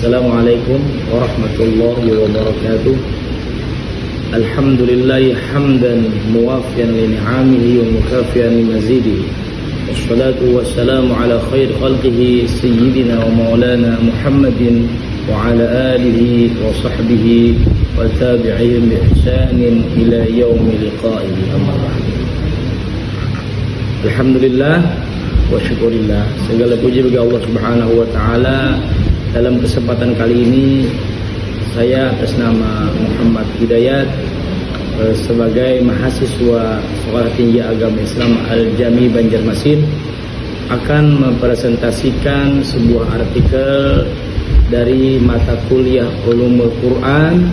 Assalamualaikum warahmatullahi wabarakatuh. Alhamdulillahi hamdan muwafiyan li ni'amihi wa mukafiyan li mazidihi. Wassalatu wassalamu ala khair khalqihi sayyidina wa maulana Muhammadin wa ala alihi wa sahbihi wa tabi'ihim bi ihsanin ila yaumi liqa'ihi, amma ba'd. Alhamdulillah wa syukurillah, segala puji bagi Allah Subhanahu wa taala. Dalam kesempatan kali ini saya atas nama Muhammad Hidayat sebagai mahasiswa Sekolah Tinggi Agama Islam Al-Jami Banjarmasin akan mempresentasikan sebuah artikel dari mata kuliah Ulumul Quran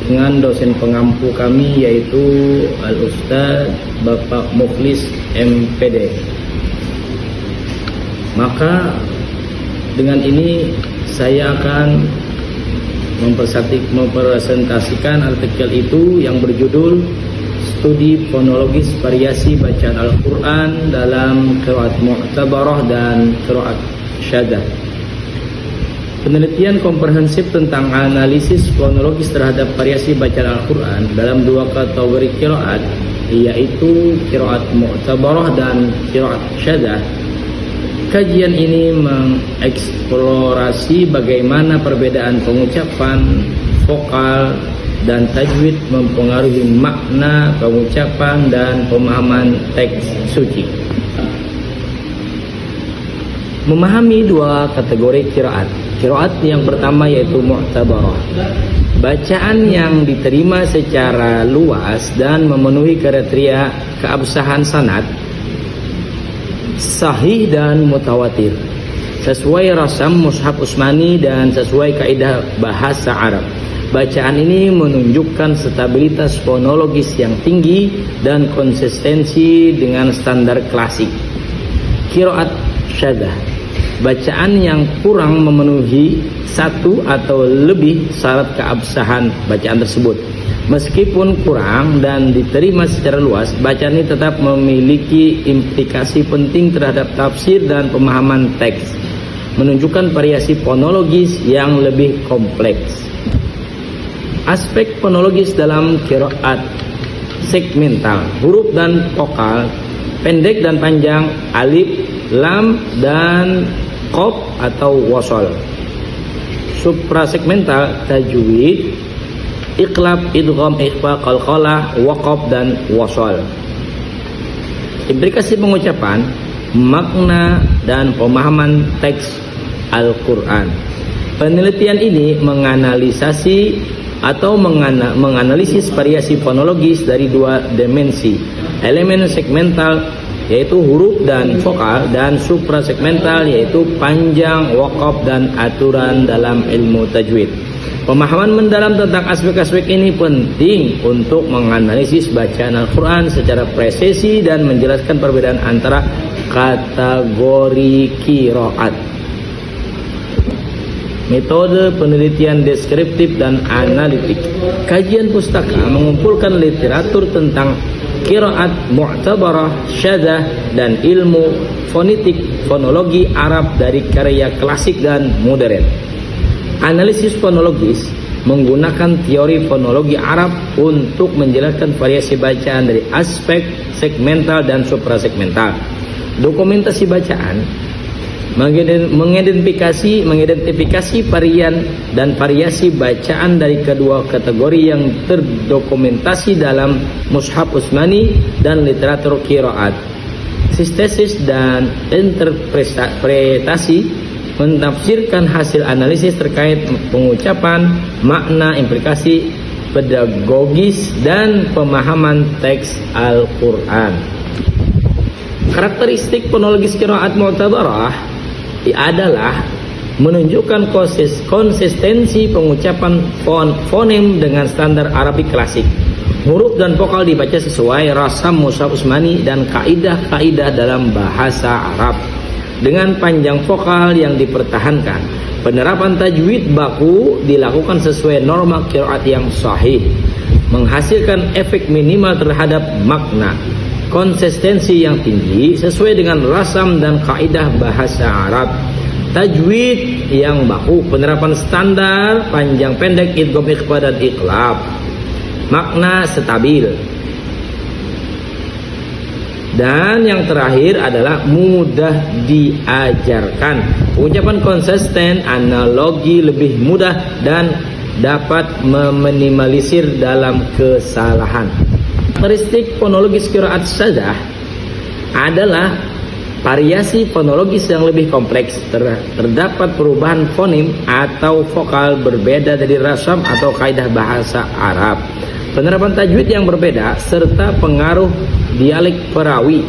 dengan dosen pengampu kami, yaitu Al-Ustaz Bapak Mukhlis MPD. Maka dengan ini saya akan mempresentasikan artikel itu yang berjudul Studi Fonologis Variasi Bacaan Al-Quran dalam Qiraat Mu'tabarah dan Qiraat Syadah. Penelitian komprehensif tentang analisis fonologis terhadap variasi bacaan Al-Quran dalam dua kategori qiraat, yaitu Qiraat Mu'tabarah dan Qiraat Syadah. Kajian ini mengeksplorasi bagaimana perbedaan pengucapan, vokal, dan tajwid mempengaruhi makna pengucapan dan pemahaman teks suci. Memahami dua kategori qiraat. Qiraat yang pertama yaitu mu'tabarah, bacaan yang diterima secara luas dan memenuhi kriteria keabsahan sanad, sahih dan mutawatir, sesuai rasam mushaf Utsmani dan sesuai kaidah bahasa Arab. Bacaan ini menunjukkan stabilitas fonologis yang tinggi dan konsistensi dengan standar klasik. Qiraat syadah, bacaan yang kurang memenuhi satu atau lebih syarat keabsahan bacaan tersebut. Meskipun kurang dan diterima secara luas, bacaan ini tetap memiliki implikasi penting terhadap tafsir dan pemahaman teks, menunjukkan variasi fonologis yang lebih kompleks. Aspek fonologis dalam qiraat segmental, huruf dan vokal, pendek dan panjang, alif, lam, dan qaf atau wasol. Suprasegmental, tajwid, iqlab, idgham, ikhfa, qalqalah, waqaf, dan wasol. Implikasi pengucapan, makna, dan pemahaman teks Al-Quran. Penelitian ini menganalisasi atau menganalisis variasi fonologis dari dua dimensi, elemen segmental yaitu huruf dan vokal, dan suprasegmental yaitu panjang, waqaf, dan aturan dalam ilmu tajwid. Pemahaman mendalam tentang aspek-aspek ini penting untuk menganalisis bacaan Al-Quran secara presisi dan menjelaskan perbedaan antara kategori qiraat. Metode penelitian deskriptif dan analitik. Kajian pustaka mengumpulkan literatur tentang qiraat mu'tabarah, syadah, dan ilmu fonetik fonologi Arab dari karya klasik dan modern. Analisis fonologis menggunakan teori fonologi Arab untuk menjelaskan variasi bacaan dari aspek segmental dan suprasegmental. Dokumentasi bacaan mengidentifikasi varian dan variasi bacaan dari kedua kategori yang terdokumentasi dalam mushaf Utsmani dan literatur qiraat. Sintesis dan interpretasi menafsirkan hasil analisis terkait pengucapan, makna, implikasi pedagogis, dan pemahaman teks Al-Quran. Karakteristik fonologis qiraat mu'tabarah adalah menunjukkan konsistensi pengucapan fonem dengan standar Arabik klasik. Huruf dan vokal dibaca sesuai rasam mushaf Utsmani dan kaidah-kaidah dalam bahasa Arab. Dengan panjang vokal yang dipertahankan, penerapan tajwid baku dilakukan sesuai norma qiraat yang sahih, menghasilkan efek minimal terhadap makna. Konsistensi yang tinggi sesuai dengan rasam dan kaidah bahasa Arab. tajwid yang baku, penerapan standar, panjang pendek, idgham, ikhfa dan iqlab, makna stabil. Dan yang terakhir adalah mudah diajarkan, pengucapan konsisten, analogi lebih mudah dan dapat meminimalisir dalam kesalahan. Karakteristik fonologis qiraat syadzah adalah variasi fonologis yang lebih kompleks. Terdapat perubahan fonim atau vokal berbeda dari rasam atau kaidah bahasa Arab, penerapan tajwid yang berbeda, serta pengaruh dialek perawi.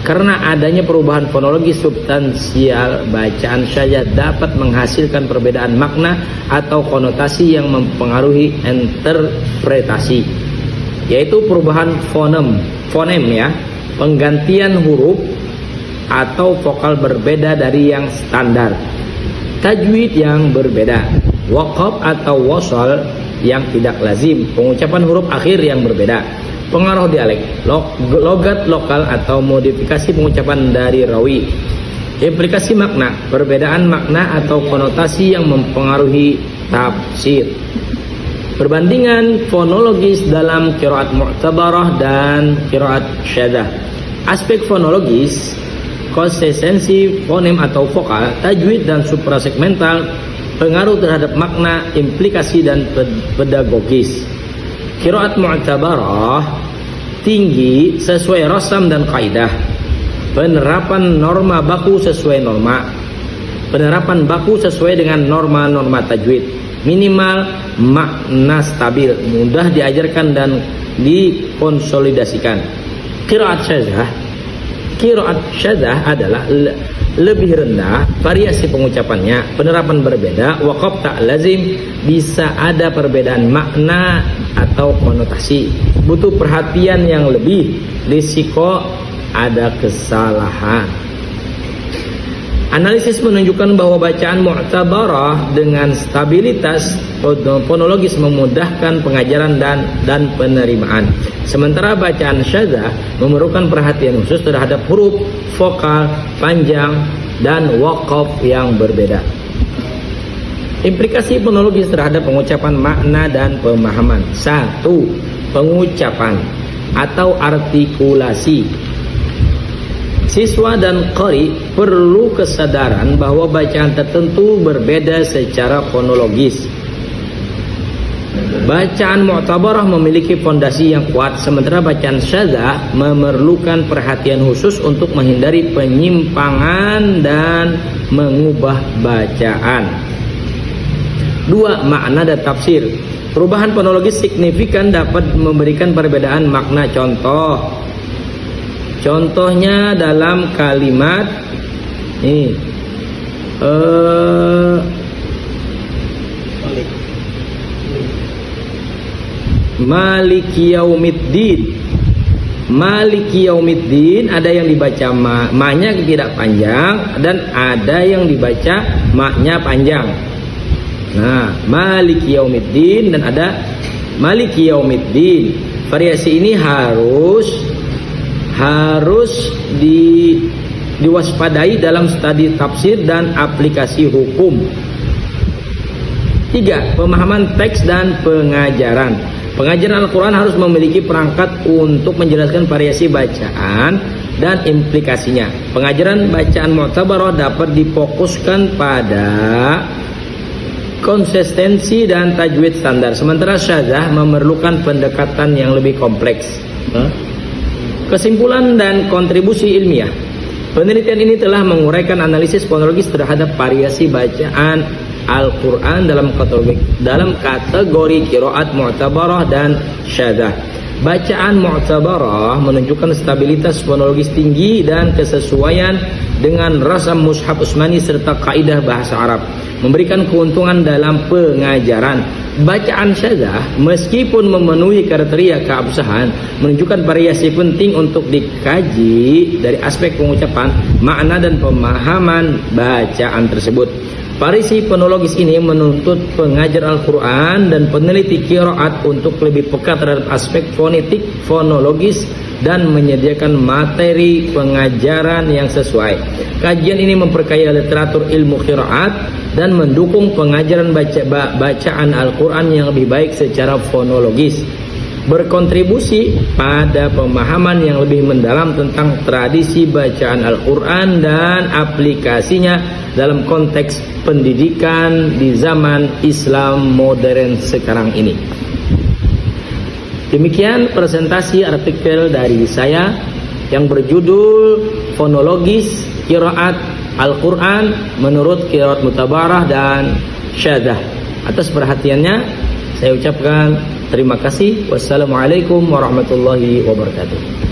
Karena adanya perubahan fonologi substansial, bacaan syadzah dapat menghasilkan perbedaan makna atau konotasi yang mempengaruhi interpretasi, yaitu perubahan fonem ya, penggantian huruf atau vokal berbeda dari yang standar, tajwid yang berbeda, waqaf atau wasal yang tidak lazim, pengucapan huruf akhir yang berbeda, pengaruh dialek, logat lokal atau modifikasi pengucapan dari rawi, implikasi makna, perbedaan makna atau konotasi yang mempengaruhi tafsir. Perbandingan fonologis dalam qiraat mu'tabarah dan qiraat syadzah. Aspek fonologis, konsistensi fonem atau vokal, tajwid dan suprasegmental, pengaruh terhadap makna, implikasi dan pedagogis. Qiraat mu'tabarah tinggi sesuai rasam dan kaidah, penerapan norma baku sesuai norma, penerapan baku sesuai dengan norma-norma tajwid, minimal makna stabil, mudah diajarkan dan dikonsolidasikan. Qiraat syadzah adalah lebih rendah, variasi pengucapannya, penerapan berbeda, waqaf tak lazim, bisa ada perbedaan makna atau konotasi, butuh perhatian yang lebih, risiko ada kesalahan. Analisis menunjukkan bahwa bacaan mu'tabarah dengan stabilitas fonologis memudahkan pengajaran dan penerimaan. Sementara bacaan syadzah memerlukan perhatian khusus terhadap huruf, vokal, panjang, dan waqaf yang berbeda. Implikasi fonologis terhadap pengucapan makna dan pemahaman. 1. Pengucapan atau artikulasi. Siswa dan qari perlu kesadaran bahwa bacaan tertentu berbeda secara fonologis. Bacaan mu'tabarah memiliki fondasi yang kuat, sementara bacaan syadzah memerlukan perhatian khusus untuk menghindari penyimpangan dan mengubah bacaan. 2. Makna dan tafsir. Perubahan fonologis signifikan dapat memberikan perbedaan makna. Contohnya dalam kalimat nih, Maliki yaumiddin. Maliki yaumiddin ada yang dibaca ma-nya tidak panjang dan ada yang dibaca ma-nya panjang. Nah, Maliki yaumiddin dan ada Maliki yaumiddin. Variasi ini harus diwaspadai dalam studi tafsir dan aplikasi hukum. 3. Pemahaman teks dan pengajaran. Pengajaran Al-Quran harus memiliki perangkat untuk menjelaskan variasi bacaan dan implikasinya. Pengajaran bacaan mu'tabarah dapat difokuskan pada konsistensi dan tajwid standar, sementara syadzah memerlukan pendekatan yang lebih kompleks. Kesimpulan dan kontribusi ilmiah. Penelitian ini telah menguraikan analisis fonologis terhadap variasi bacaan Al-Quran dalam kategori qiraat mu'tabarah dan syadzah. Bacaan mu'tabarah menunjukkan stabilitas fonologis tinggi dan kesesuaian dengan rasam mushaf Utsmani serta kaidah bahasa Arab, memberikan keuntungan dalam pengajaran. Bacaan syadzah meskipun memenuhi kriteria keabsahan menunjukkan variasi penting untuk dikaji dari aspek pengucapan, makna dan pemahaman bacaan tersebut. Variasi fonologis ini menuntut pengajar Al-Quran dan peneliti qiraat untuk lebih peka terhadap aspek fonetik, fonologis, dan menyediakan materi pengajaran yang sesuai. Kajian ini memperkaya literatur ilmu qiraat dan mendukung pengajaran bacaan Al-Quran yang lebih baik secara fonologis, berkontribusi pada pemahaman yang lebih mendalam tentang tradisi bacaan Al-Quran dan aplikasinya dalam konteks pendidikan di zaman Islam modern sekarang ini. Demikian presentasi artikel dari saya yang berjudul Fonologis Qiraat Al-Quran menurut Qiraat Mutabarah dan Syadah. Atas perhatiannya saya ucapkan terima kasih. Wassalamualaikum warahmatullahi wabarakatuh.